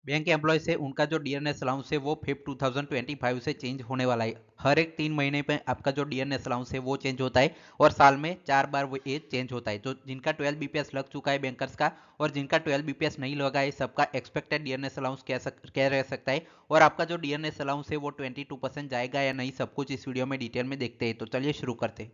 Bank employ से उनका जो डीएनएस अलाउंस है वो 5 2025 से चेंज होने वाला है। हर एक 3 महीने पे आपका जो डीएनएस अलाउंस है वो चेंज होता है और साल में 4 बार वो ये चेंज होता है। तो जिनका 12 बीपीएस लग चुका है बैंकर्स का और जिनका 12 बीपीएस नहीं लगा है, सबका एक्सपेक्टेड डीएनएस अलाउंस क्या रह सकता है और आपका जो डीएनएस अलाउंस है वो 22% जाएगा या नहीं, सब कुछ इस वीडियो में डिटेल में देखते हैं। तो चलिए शुरू करते हैं।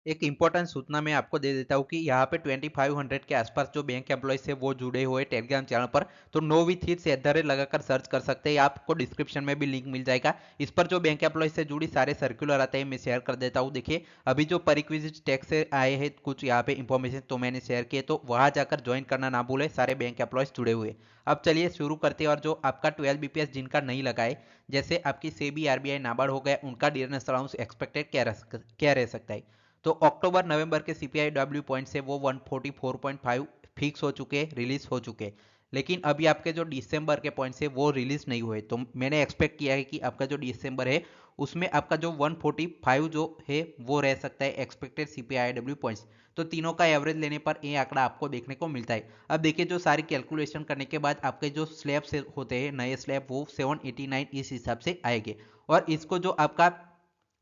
एक इंपॉर्टेंट सूचना मैं आपको दे देता हूँ कि यहाँ पे 2500 के आसपास जो बैंक एम्प्लॉयज है वो जुड़े हुए टेलीग्राम चैनल पर। तो नो विथ हिट से @ लगाकर सर्च कर सकते हैं, आपको डिस्क्रिप्शन में भी लिंक मिल जाएगा। इस पर जो बैंक एम्प्लॉयज से जुड़ी सारे सर्कुलर आते हैं, मैं शेयर कर देता हूँ। देखिए अभी जो परिक्विजिट टैक्स से आए हैं कुछ यहाँ पे इंफॉर्मेशन तो मैंने शेयर किए, तो वहाँ जाकर ज्वाइन करना ना भूले, सारे बैंक एम्प्लॉयज जुड़े हुए। अब चलिए शुरू करते हैं। और जो आपका 12 बीपीएस जिनका नहीं लगा है, जैसे आपकी सेबी आरबीआई नाबार्ड हो गया, उनका डीएनएस अलाउंस एक्सपेक्टेड क्या रह सकता है। तो अक्टूबर नवंबर के सीपीआई डब्ल्यू पॉइंट से वो 144.5 फिक्स हो चुके, रिलीज हो चुके। लेकिन अभी आपके जो दिसंबर के पॉइंट से वो रिलीज नहीं हुए, तो मैंने एक्सपेक्ट किया है कि आपका जो दिसंबर है उसमें आपका जो 145 जो है वो रह सकता है एक्सपेक्टेड सीपीआई डब्ल्यू पॉइंट्स। तो तीनों का एवरेज लेने पर ये आंकड़ा आपको देखने को मिलता है। अब देखिए जो सारी कैलकुलेशन करने के बाद आपके जो स्लैब से होते हैं नए स्लैब, वो 789 इस हिसाब से आएंगे। और इसको जो आपका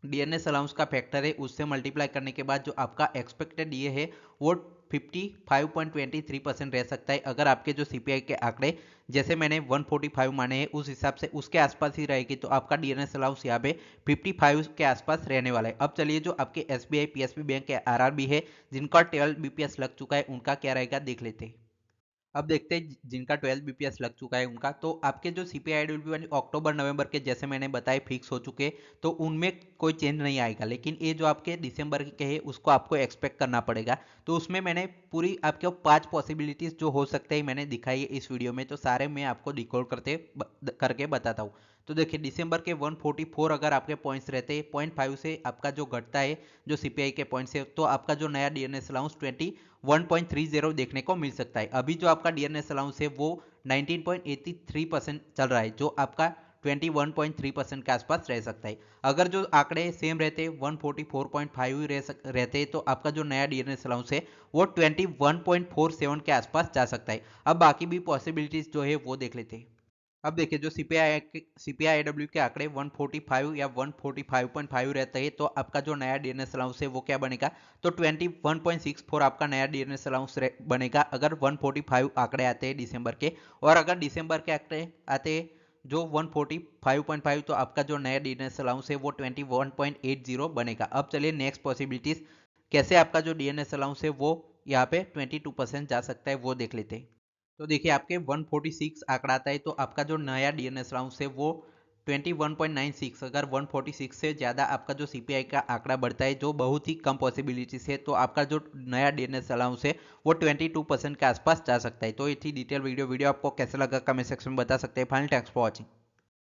डीएनएस अलाउंस का फैक्टर है उससे मल्टीप्लाई करने के बाद जो आपका एक्सपेक्टेड ये है वो 55.23% रह सकता है। अगर आपके जो सीपीआई के आंकड़े जैसे मैंने 145 माने हैं उस हिसाब से उसके आसपास ही रहेगी, तो आपका डीएनएस अलाउंस यहाँ पे 55 के आसपास रहने वाला है। अब चलिए जो आपके एसबीआई पीएसबी बैंक के आरआरबी है जिनका 12 बीपीएस लग चुका है उनका क्या रहेगा देख लेते हैं। अब देखते हैं जिनका 12 बीपीएस लग चुका है उनका। तो आपके जो सीपीआई डब्ल्यू अक्टूबर नवंबर के जैसे मैंने बताए फिक्स हो चुके, तो उनमें कोई चेंज नहीं आएगा। लेकिन ये जो आपके दिसंबर के है उसको आपको एक्सपेक्ट करना पड़ेगा। तो उसमें मैंने पूरी आपके 5 पॉसिबिलिटीज जो हो सकते हैं मैंने दिखाई है इस वीडियो में, तो सारे मैं आपको डिकोड करके बताता हूँ। तो देखिए दिसंबर के 144 अगर आपके पॉइंट्स रहते हैं, 0.5 से आपका जो घटता है जो सीपीआई के पॉइंट्स है, तो आपका जो नया डीएनएस अलाउंस 1.30 देखने को मिल सकता है। अभी जो आपका डीएनएस अलाउंस है वो 19.83% चल रहा है, जो आपका 21.3% के आसपास रह सकता है। अगर जो आंकड़े सेम रहते 144.5 रहते, तो आपका जो नया डीएनएस अलाउंस है वो 21.47 के आसपास जा सकता है। अब बाकी भी पॉसिबिलिटीज जो है वो देख लेते हैं। अब देखिए जो सीपीआई डब्ल्यू के आंकड़े 145 या 145.5 रहता है, तो आपका जो नया डीएनएस अलाउंस है वो क्या बनेगा, तो 21.64 आपका नया डीएनएस अलाउंस बनेगा अगर 145 आंकड़े आते हैं दिसंबर के। और अगर दिसंबर के आंकड़े आते हैं जो 145.5, तो आपका जो नया डीएनएस अलाउंस है वो 21.80 बनेगा। अब चलिए नेक्स्ट पॉसिबिलिटीज कैसे आपका जो डीएनएस अलाउंस है वो यहाँ पे 22% जा सकता है वो देख लेते हैं। तो देखिए आपके 146 आंकड़ा आता है, तो आपका जो नया डीएनएस अलाउंस है वो 21.96, अगर 146 से ज़्यादा आपका जो सीपीआई का आंकड़ा बढ़ता है जो बहुत ही कम पॉसिबिलिटीज है, तो आपका जो नया डीएनएस अलाउंस है वो 22% के आसपास जा सकता है। तो ये थी डिटेल वीडियो आपको कैसा लगा कमेंट सेक्शन में बता सकते हैं। Final thanks for watching.